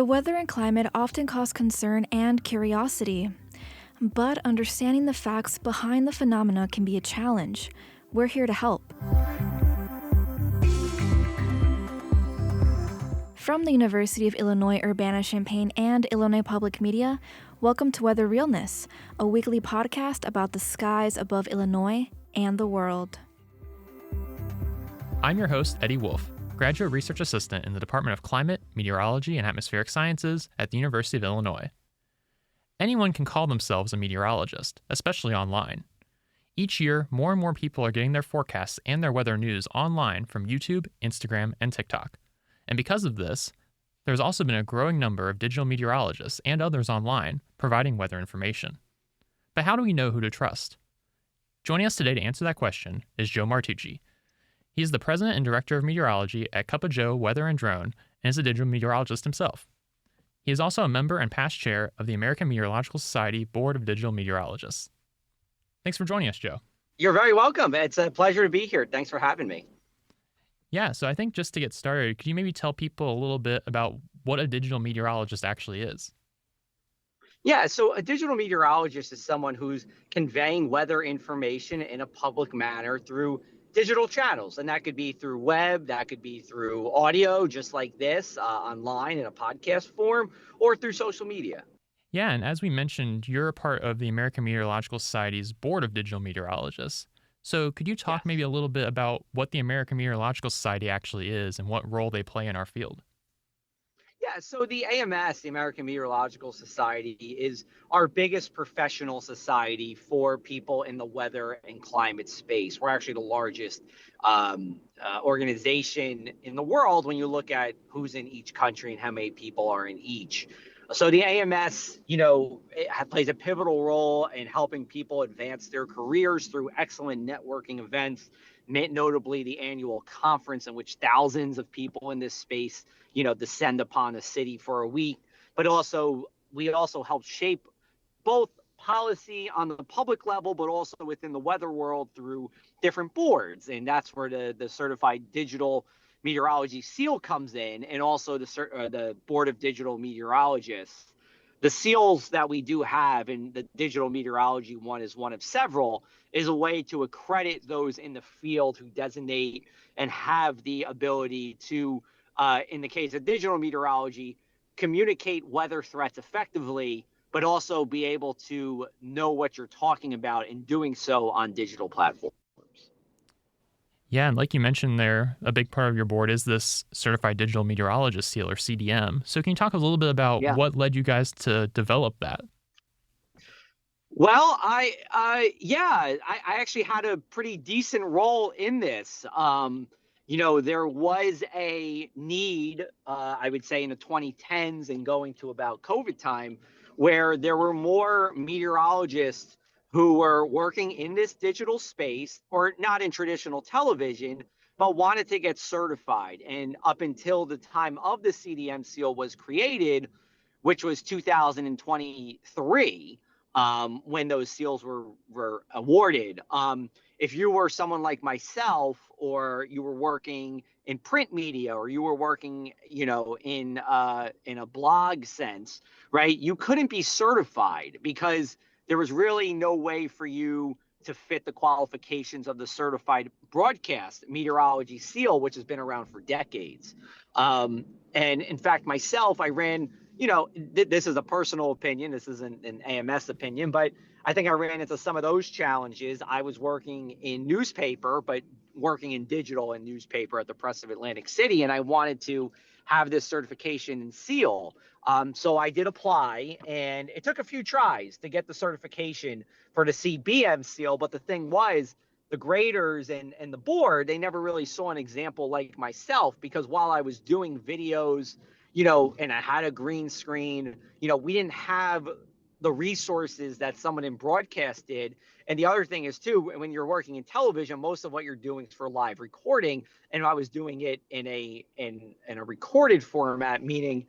The weather and climate often cause concern and curiosity, but understanding the facts behind the phenomena can be a challenge. We're here to help. From the University of Illinois Urbana-Champaign and Illinois Public Media, welcome to Weather Realness, a weekly podcast about the skies above Illinois and the world. I'm your host, Eddie Wolf, Graduate Research Assistant in the Department of Climate, Meteorology, and Atmospheric Sciences at the University of Illinois. Anyone can call themselves a meteorologist, especially online. Each year, more and more people are getting their forecasts and their weather news online from YouTube, Instagram, and TikTok. And because of this, there's also been a growing number of digital meteorologists and others online providing weather information. But how do we know who to trust? Joining us today to answer that question is Joe Martucci. He is the president and director of meteorology at Cup of Joe Weather and Drone and is a digital meteorologist himself. He is also a member and past chair of the American Meteorological Society Board of Digital Meteorologists. Thanks for joining us, Joe. You're very welcome. It's a pleasure to be here. Thanks for having me. Yeah, so I think just to get started, could you maybe tell people a little bit about what a digital meteorologist actually is? Yeah, so a digital meteorologist is someone who's conveying weather information in a public manner through digital channels. And that could be through web, that could be through audio, just like this, online in a podcast form, or through social media. Yeah, and as we mentioned, you're a part of the American Meteorological Society's Board of Digital Meteorologists. So could you talk maybe a little bit about what the American Meteorological Society actually is and what role they play in our field? Yeah, so the AMS, the American Meteorological Society, is our biggest professional society for people in the weather and climate space. We're actually the largest organization in the world when you look at who's in each country and how many people are in each. So the AMS, it plays a pivotal role in helping people advance their careers through excellent networking events, notably the annual conference in which thousands of people in this space, descend upon the city for a week. But also, we also help shape both policy on the public level, but also within the weather world through different boards. And that's where the certified digital meteorology seal comes in, and also the Board of Digital Meteorologists. The seals that we do have, and the digital meteorology one is one of several, is a way to accredit those in the field who designate and have the ability to, in the case of digital meteorology, communicate weather threats effectively, but also be able to know what you're talking about in doing so on digital platforms. Yeah, and like you mentioned there, a big part of your board is this Certified Digital Meteorologist Seal, or CDM. So can you talk a little bit about what led you guys to develop that? Well, I actually had a pretty decent role in this. There was a need, I would say in the 2010s and going to about COVID time, where there were more meteorologists who were working in this digital space, or not in traditional television, but wanted to get certified. And up until the time of the CDM seal was created, which was 2023, when those seals were awarded. If you were someone like myself, or you were working in print media, or you were working, in a blog sense, right, you couldn't be certified because there was really no way for you to fit the qualifications of the certified broadcast meteorology seal, which has been around for decades. And in fact, myself, I ran, this is a personal opinion. This isn't an AMS opinion, but I think I ran into some of those challenges. I was working in newspaper, but working in digital and newspaper at the Press of Atlantic City, and I wanted to have this certification and seal. So I did apply, and it took a few tries to get the certification for the CBM seal. But the thing was, the graders and the board, they never really saw an example like myself, because while I was doing videos, and I had a green screen, we didn't have the resources that someone in broadcast did. And the other thing is too, when you're working in television, most of what you're doing is for live recording. And I was doing it in a recorded format, meaning,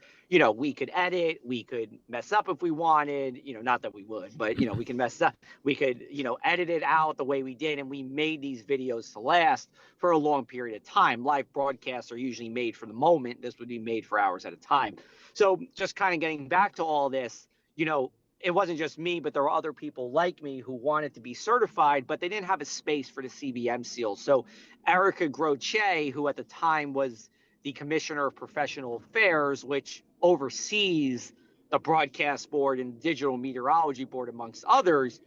we could edit, we could mess up if we wanted, not that we would, but we can mess up, we could, edit it out the way we did. And we made these videos to last for a long period of time. Live broadcasts are usually made for the moment. This would be made for hours at a time. So just kind of getting back to all this, it wasn't just me, but there were other people like me who wanted to be certified, but they didn't have a space for the CBM seal. So Erica Groche, who at the time was the Commissioner of Professional Affairs, which oversees the Broadcast Board and Digital Meteorology Board, amongst others,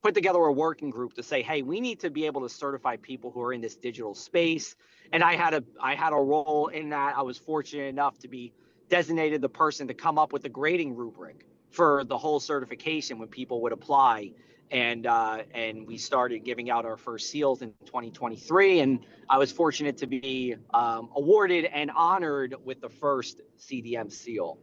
put together a working group to say, hey, we need to be able to certify people who are in this digital space. And I had a role in that. I was fortunate enough to be designated the person to come up with a grading rubric for the whole certification when people would apply. And we started giving out our first seals in 2023. And I was fortunate to be awarded and honored with the first CDM seal.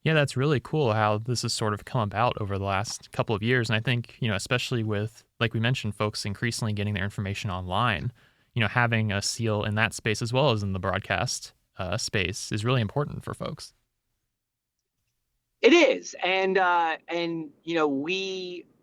Yeah, that's really cool how this has sort of come about over the last couple of years. And I think, especially with, like we mentioned, folks increasingly getting their information online, having a seal in that space as well as in the broadcast space is really important for folks. It is. And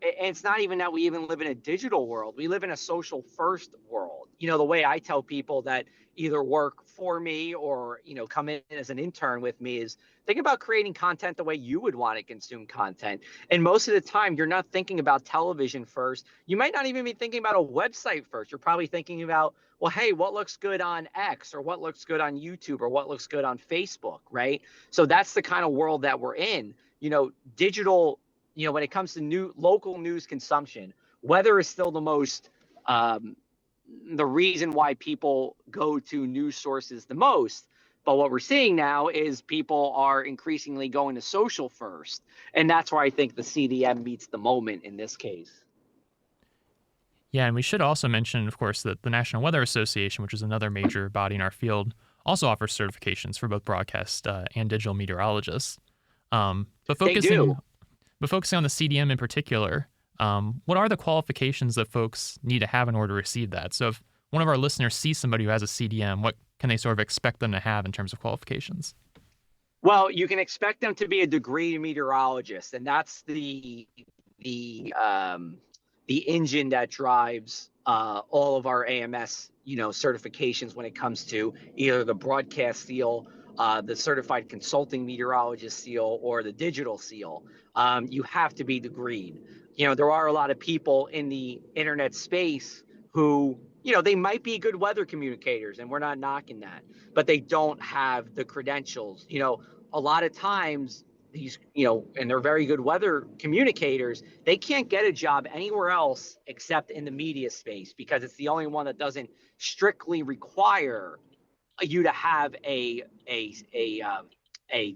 it's not even that we even live in a digital world. We live in a social first world. The way I tell people that either work for me or, come in as an intern with me is think about creating content the way you would want to consume content. And most of the time, you're not thinking about television first. You might not even be thinking about a website first. You're probably thinking about, well, hey, what looks good on X or what looks good on YouTube or what looks good on Facebook, right? So that's the kind of world that we're in. Digital, when it comes to local news consumption, weather is still the most the reason why people go to news sources the most. But what we're seeing now is people are increasingly going to social first. And that's where I think the CDM meets the moment in this case. Yeah, and we should also mention, of course, that the National Weather Association, which is another major body in our field, also offers certifications for both broadcast and digital meteorologists. But focusing on the CDM in particular, what are the qualifications that folks need to have in order to receive that? So if one of our listeners sees somebody who has a CDM, what can they sort of expect them to have in terms of qualifications? Well, you can expect them to be a degree meteorologist, and that's the engine that drives all of our AMS, certifications when it comes to either the broadcast seal, the certified consulting meteorologist seal, or the digital seal. You have to be degreed. There are a lot of people in the internet space who, they might be good weather communicators, and we're not knocking that, but they don't have the credentials. A lot of times these, and they're very good weather communicators, they can't get a job anywhere else except in the media space because it's the only one that doesn't strictly require you to have a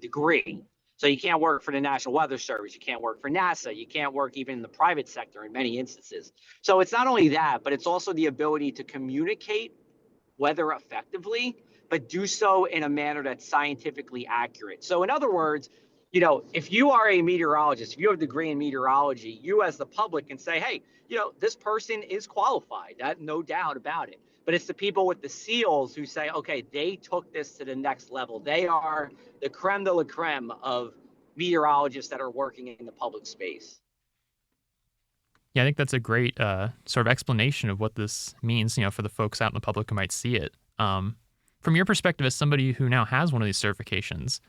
degree. So you can't work for the National Weather Service, you can't work for NASA, you can't work even in the private sector in many instances. So it's not only that, but it's also the ability to communicate weather effectively, but do so in a manner that's scientifically accurate. So in other words, if you are a meteorologist, if you have a degree in meteorology, you as the public can say, hey, this person is qualified, that no doubt about it. But it's the people with the seals who say, okay, they took this to the next level. They are the creme de la creme of meteorologists that are working in the public space. Yeah, I think that's a great sort of explanation of what this means, for the folks out in the public who might see it. From your perspective as somebody who now has one of these certifications,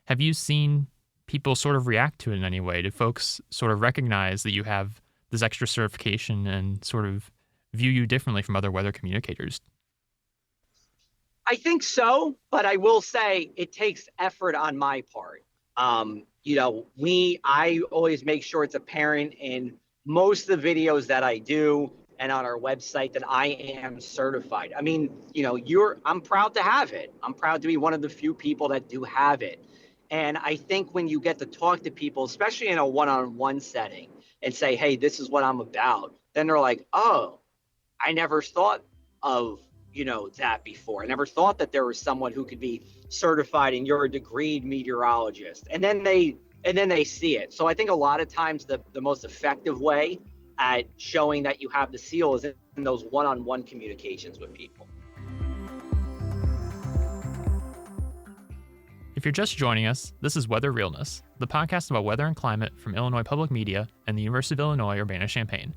have you seen people sort of react to it in any way? Do folks sort of recognize that you have this extra certification and sort of view you differently from other weather communicators? I think so, but I will say it takes effort on my part. I always make sure it's apparent in most of the videos that I do and on our website that I am certified. I mean, I'm proud to have it. I'm proud to be one of the few people that do have it. And I think when you get to talk to people, especially in a one-on-one setting, and say, hey, this is what I'm about, then they're like, oh, I never thought of, that before. I never thought that there was someone who could be certified and you're a degreed meteorologist. And then they and then they see it. So I think a lot of times the most effective way at showing that you have the seal is in those one-on-one communications with people. If you're just joining us, this is Weather Realness, the podcast about weather and climate from Illinois Public Media and the University of Illinois Urbana-Champaign.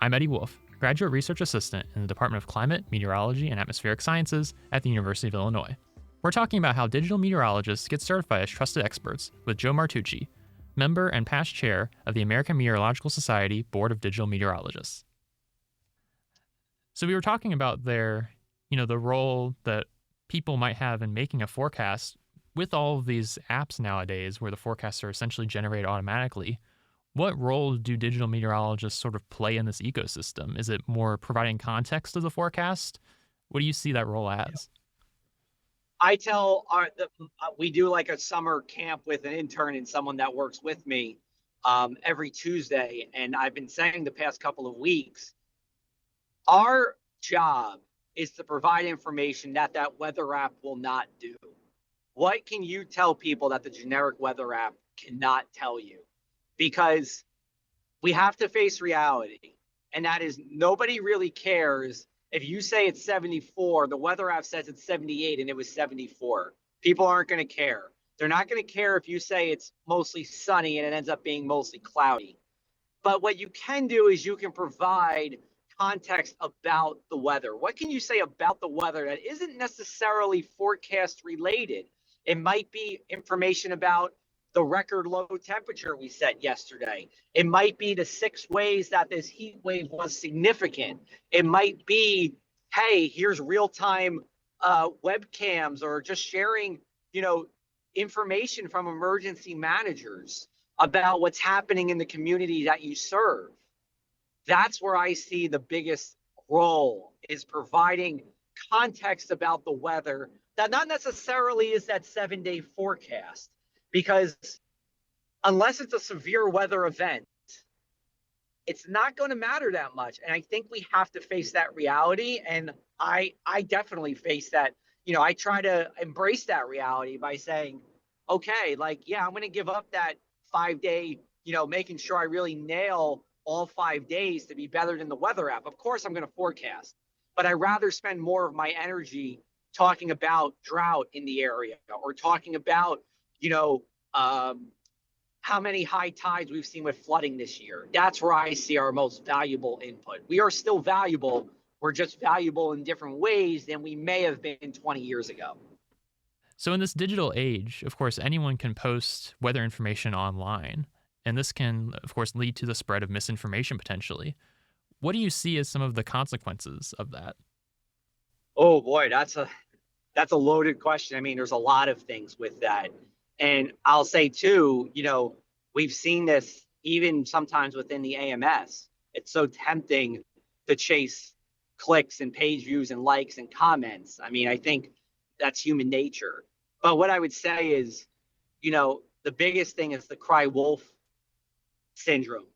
I'm Eddie Wolf, graduate research assistant in the Department of Climate, Meteorology, and Atmospheric Sciences at the University of Illinois. We're talking about how digital meteorologists get certified as trusted experts with Joe Martucci, member and past chair of the American Meteorological Society Board of Digital Meteorologists. So we were talking about the role that people might have in making a forecast with all of these apps nowadays where the forecasts are essentially generated automatically. What role do digital meteorologists sort of play in this ecosystem? Is it more providing context to the forecast? What do you see that role as? I tell we do like a summer camp with an intern and someone that works with me every Tuesday. And I've been saying the past couple of weeks, our job is to provide information that weather app will not do. What can you tell people that the generic weather app cannot tell you? Because we have to face reality. And that is, nobody really cares if you say it's 74, the weather app says it's 78 and it was 74. People aren't going to care. They're not going to care if you say it's mostly sunny and it ends up being mostly cloudy. But what you can do is you can provide context about the weather. What can you say about the weather that isn't necessarily forecast related? It might be information about the record low temperature we set yesterday. It might be the 6 ways that this heat wave was significant. It might be, hey, here's real-time webcams, or just sharing, information from emergency managers about what's happening in the community that you serve. That's where I see the biggest role, is providing context about the weather that not necessarily is that 7-day forecast. Because unless it's a severe weather event, it's not going to matter that much. And I think we have to face that reality. And I definitely face that. I try to embrace that reality by saying, okay, I'm going to give up that 5-day, making sure I really nail all 5 days to be better than the weather app. Of course, I'm going to forecast, but I'd rather spend more of my energy talking about drought in the area, or talking about how many high tides we've seen with flooding this year. That's where I see our most valuable input. We are still valuable. We're just valuable in different ways than we may have been 20 years ago. So in this digital age, of course, anyone can post weather information online, and this can, of course, lead to the spread of misinformation potentially. What do you see as some of the consequences of that? Oh boy, that's a loaded question. I mean, there's a lot of things with that. And I'll say too, we've seen this even sometimes within the AMS. It's so tempting to chase clicks and page views and likes and comments. I mean, I think that's human nature. But what I would say is, the biggest thing is the cry wolf syndrome,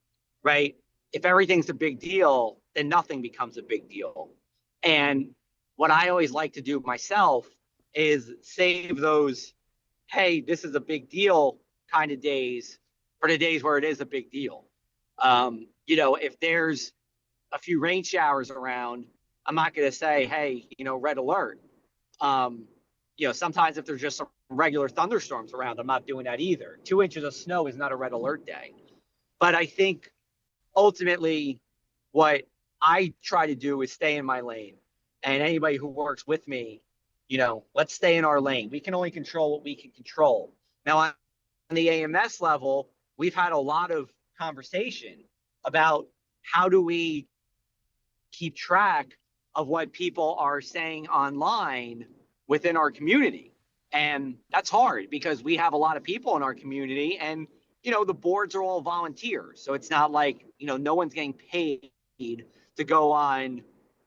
right? If everything's a big deal, then nothing becomes a big deal. And what I always like to do myself is save those, hey, this is a big deal kind of days for the days where it is a big deal. If there's a few rain showers around, I'm not going to say, hey, red alert. Sometimes if there's just some regular thunderstorms around, I'm not doing that either. 2 inches of snow is not a red alert day. But I think ultimately what I try to do is stay in my lane. And anybody who works with me, let's stay in our lane. We can only control what we can control. Now, on the AMS level, we've had a lot of conversation about how do we keep track of what people are saying online within our community. And that's hard because we have a lot of people in our community, and, the boards are all volunteers. So it's not like, no one's getting paid to go on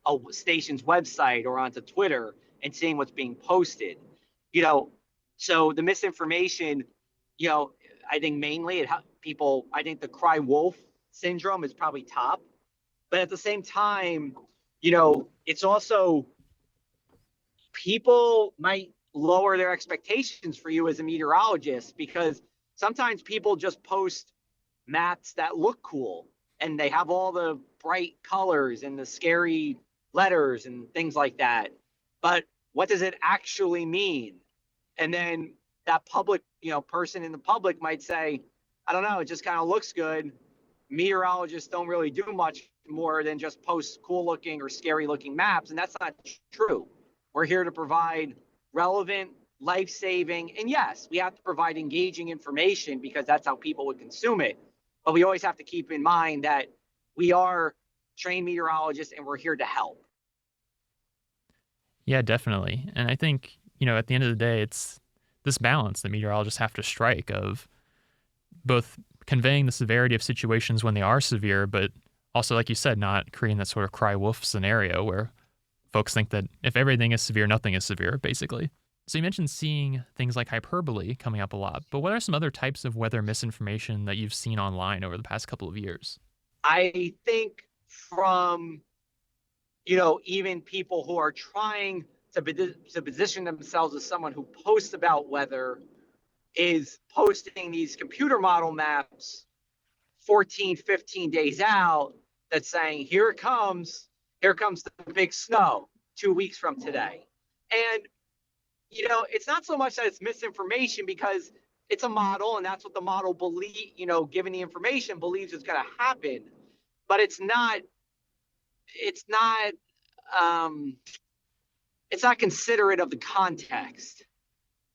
a station's website or onto Twitter and seeing what's being posted. So the misinformation, I think mainly I think the cry wolf syndrome is probably top. But at the same time, it's also, people might lower their expectations for you as a meteorologist because sometimes people just post maps that look cool and they have all the bright colors and the scary letters and things like that. But what does it actually mean? And then that public, person in the public might say, I don't know, it just kind of looks good. Meteorologists don't really do much more than just post cool looking or scary looking maps. And that's not true. We're here to provide relevant, life saving, and yes, we have to provide engaging information because that's how people would consume it. But we always have to keep in mind that we are trained meteorologists and we're here to help. Yeah, definitely. And I think, at the end of the day, it's this balance that meteorologists have to strike of both conveying the severity of situations when they are severe, but also, like you said, not creating that sort of cry wolf scenario where folks think that if everything is severe, nothing is severe, basically. So you mentioned seeing things like hyperbole coming up a lot, but what are some other types of weather misinformation that you've seen online over the past couple of years? I think from, even people who are trying to position themselves as someone who posts about weather is posting these computer model maps 14, 15 days out that's saying, here comes the big snow 2 weeks from today. And, it's not so much that it's misinformation because it's a model and that's what the model given the information, believes is going to happen. But it's not considerate of the context.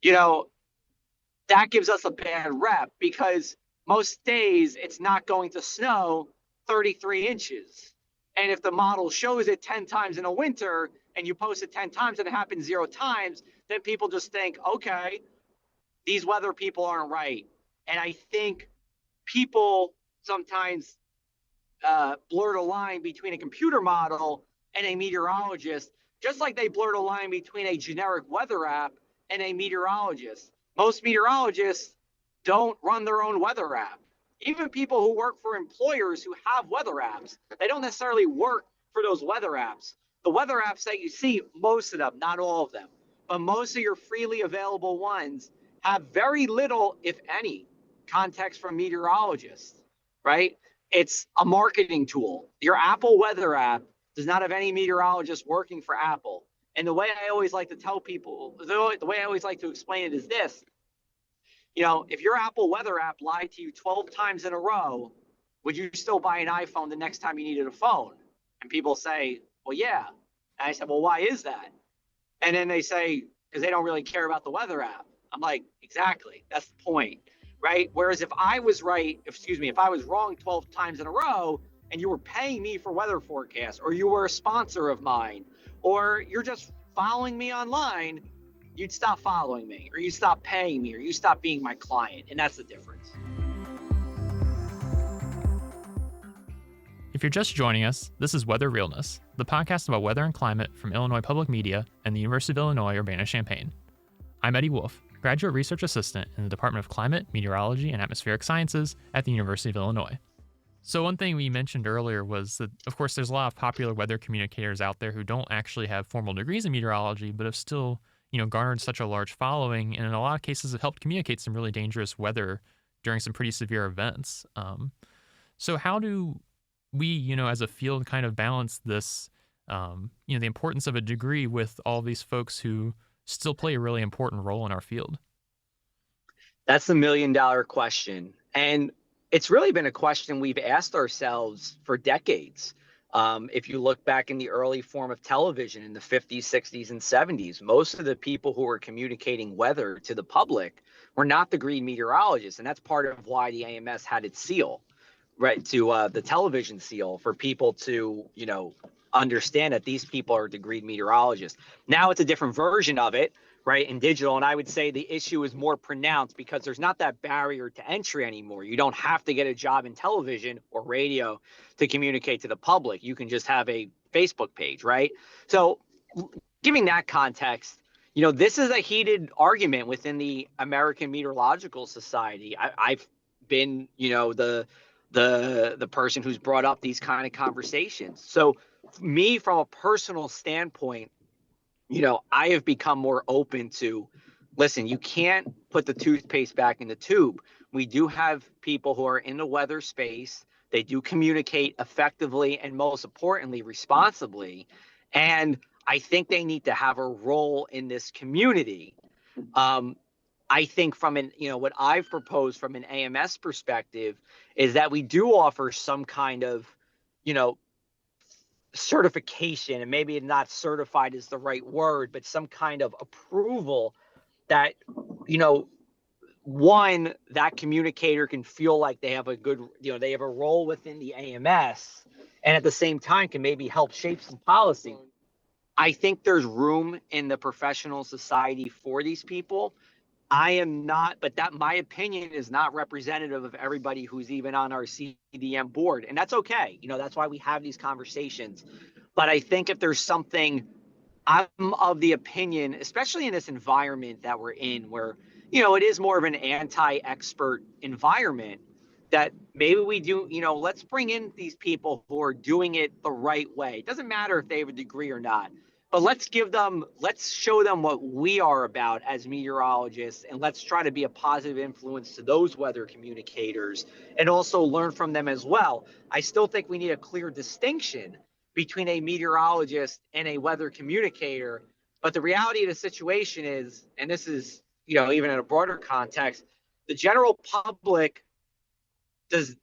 That gives us a bad rep because most days it's not going to snow 33 inches. And if the model shows it 10 times in a winter and you post it 10 times and it happens 0 times, then people just think, okay, these weather people aren't right. And I think people sometimes blur the line between a computer model and a meteorologist, just like they blur the line between a generic weather app and a meteorologist. Most meteorologists don't run their own weather app. Even people who work for employers who have weather apps, they don't necessarily work for those weather apps. The weather apps that you see, most of them, not all of them, but most of your freely available ones have very little, if any, context from meteorologists, right? It's a marketing tool. Your Apple weather app does not have any meteorologists working for Apple. And the way I always like to tell people, the way I always like to explain it is this. If your Apple weather app lied to you 12 times in a row, would you still buy an iPhone the next time you needed a phone? And people say, well, yeah. And I said, well, why is that? And then they say, because they don't really care about the weather app. I'm like, exactly. That's the point, right? Whereas if I was wrong 12 times in a row and you were paying me for weather forecasts, or you were a sponsor of mine, or you're just following me online, you'd stop following me, or you stop paying me, or you stop being my client. And that's the difference. If you're just joining us, this is Weather Realness, the podcast about weather and climate from Illinois Public Media and the University of Illinois Urbana-Champaign. I'm Eddie Wolf, graduate research assistant in the Department of Climate, Meteorology, and Atmospheric Sciences at the University of Illinois. So one thing we mentioned earlier was that, of course, there's a lot of popular weather communicators out there who don't actually have formal degrees in meteorology, but have still, garnered such a large following, and in a lot of cases have helped communicate some really dangerous weather during some pretty severe events. So how do we, as a field kind of balance this, the importance of a degree with all these folks who still play a really important role in our field? That's the $1 million question. And it's really been a question we've asked ourselves for decades. If you look back in the early form of television in the 50s, 60s, and 70s, most of the people who were communicating weather to the public were not degreed meteorologists. And that's part of why the AMS had its seal, right, to the television seal, for people to, understand that these people are degreed meteorologists. Now it's a different version of it, right, in digital. And I would say the issue is more pronounced because there's not that barrier to entry anymore. You don't have to get a job in television or radio to communicate to the public. You can just have a Facebook page, right? So giving that context, this is a heated argument within the American Meteorological Society. I've been, the person who's brought up these kind of conversations. So me, from a personal standpoint, I have become more open to, listen, you can't put the toothpaste back in the tube. We do have people who are in the weather space. They do communicate effectively and, most importantly, responsibly. And I think they need to have a role in this community. I think from what I've proposed from an AMS perspective is that we do offer some kind of, certification, and maybe not certified is the right word, but some kind of approval that, one, that communicator can feel like they have they have a role within the AMS, and at the same time can maybe help shape some policy. I think there's room in the professional society for these people. I am not, but that my opinion is not representative of everybody who's even on our CDM board. And that's okay. That's why we have these conversations. But I think if there's something, I'm of the opinion, especially in this environment that we're in, where, it is more of an anti-expert environment, that maybe we do, let's bring in these people who are doing it the right way. It doesn't matter if they have a degree or not, but let's show them what we are about as meteorologists, and let's try to be a positive influence to those weather communicators and also learn from them as well. I still think we need a clear distinction between a meteorologist and a weather communicator. But the reality of the situation is, and this is, even in a broader context, the general public does,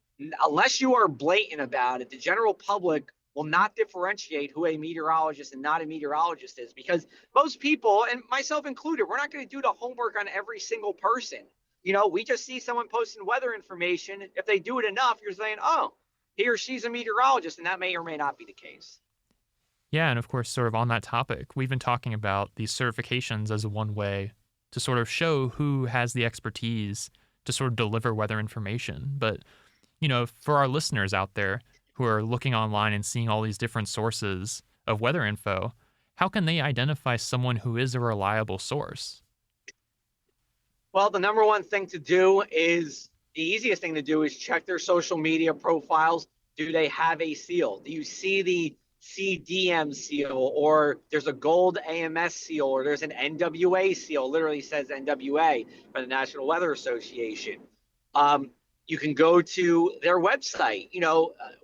unless you are blatant about it, the general public will not differentiate who a meteorologist and not a meteorologist is, because most people, and myself included, we're not going to do the homework on every single person. We just see someone posting weather information. If they do it enough, you're saying, oh, he or she's a meteorologist, and that may or may not be the case. Yeah, and of course, sort of on that topic, we've been talking about these certifications as one way to sort of show who has the expertise to sort of deliver weather information. But, for our listeners out there who are looking online and seeing all these different sources of weather info, how can they identify someone who is a reliable source? Well, the number one thing to do is, the easiest thing to do is check their social media profiles. Do they have a seal? Do you see the CDM seal, or there's a gold AMS seal, or there's an NWA seal, literally says NWA for the National Weather Association. You can go to their website,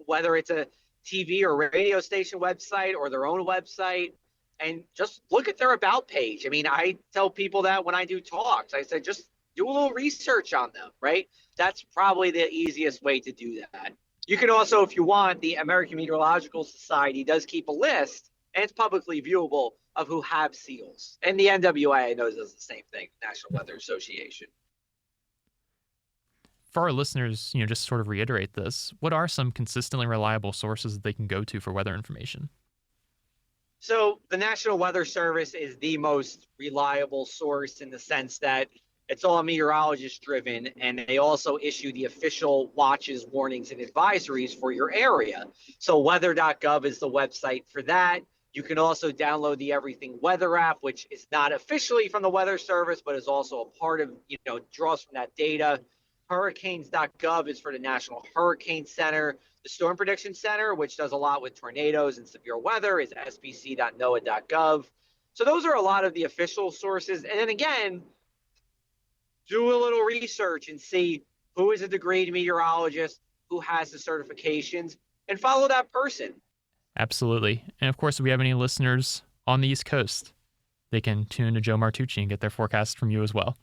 whether it's a TV or radio station website or their own website, and just look at their about page. I mean, I tell people that when I do talks, I said, just do a little research on them, right? That's probably the easiest way to do that. You can also, if you want, the American Meteorological Society does keep a list, and it's publicly viewable, of who have seals. And the NWA, I know, does the same thing, National Weather Association. For our listeners, just sort of reiterate this, what are some consistently reliable sources that they can go to for weather information? So the National Weather Service is the most reliable source in the sense that it's all meteorologist driven, and they also issue the official watches, warnings, and advisories for your area. So weather.gov is the website for that. You can also download the Everything Weather app, which is not officially from the Weather Service, but is also a part of, draws from that data. Hurricanes.gov is for the National Hurricane Center. The Storm Prediction Center, which does a lot with tornadoes and severe weather, is sbc.noaa.gov. So those are a lot of the official sources. And then again, do a little research and see who is a degreed meteorologist, who has the certifications, and follow that person. Absolutely. And of course, if we have any listeners on the East Coast, they can tune to Joe Martucci and get their forecast from you as well.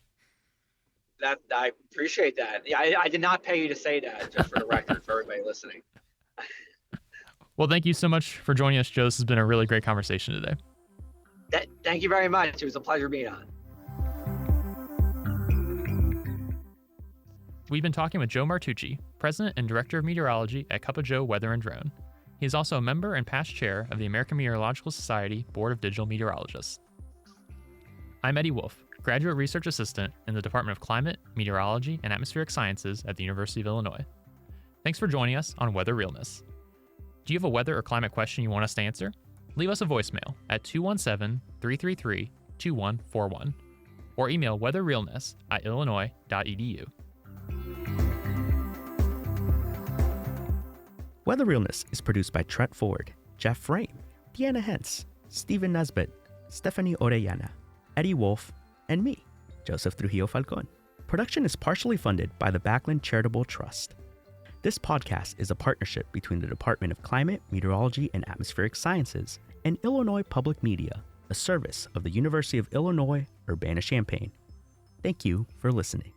I appreciate that. Yeah, I did not pay you to say that, just for the record, for everybody listening. Well, thank you so much for joining us, Joe. This has been a really great conversation today. Thank you very much. It was a pleasure being on. We've been talking with Joe Martucci, President and Director of Meteorology at Cup of Joe Weather and Drone. He is also a member and past chair of the American Meteorological Society Board of Digital Meteorologists. I'm Eddie Wolf, Graduate Research Assistant in the Department of Climate, Meteorology, and Atmospheric Sciences at the University of Illinois. Thanks for joining us on Weather Realness. Do you have a weather or climate question you want us to answer? Leave us a voicemail at 217-333-2141 or email weatherrealness@illinois.edu. Weather Realness is produced by Trent Ford, Jeff Frame, Deanna Hentz, Stephen Nesbitt, Stephanie Orellana, Eddie Wolf, and me, Joseph Trujillo Falcon. Production is partially funded by the Backlund Charitable Trust. This podcast is a partnership between the Department of Climate, Meteorology, and Atmospheric Sciences and Illinois Public Media, a service of the University of Illinois, Urbana-Champaign. Thank you for listening.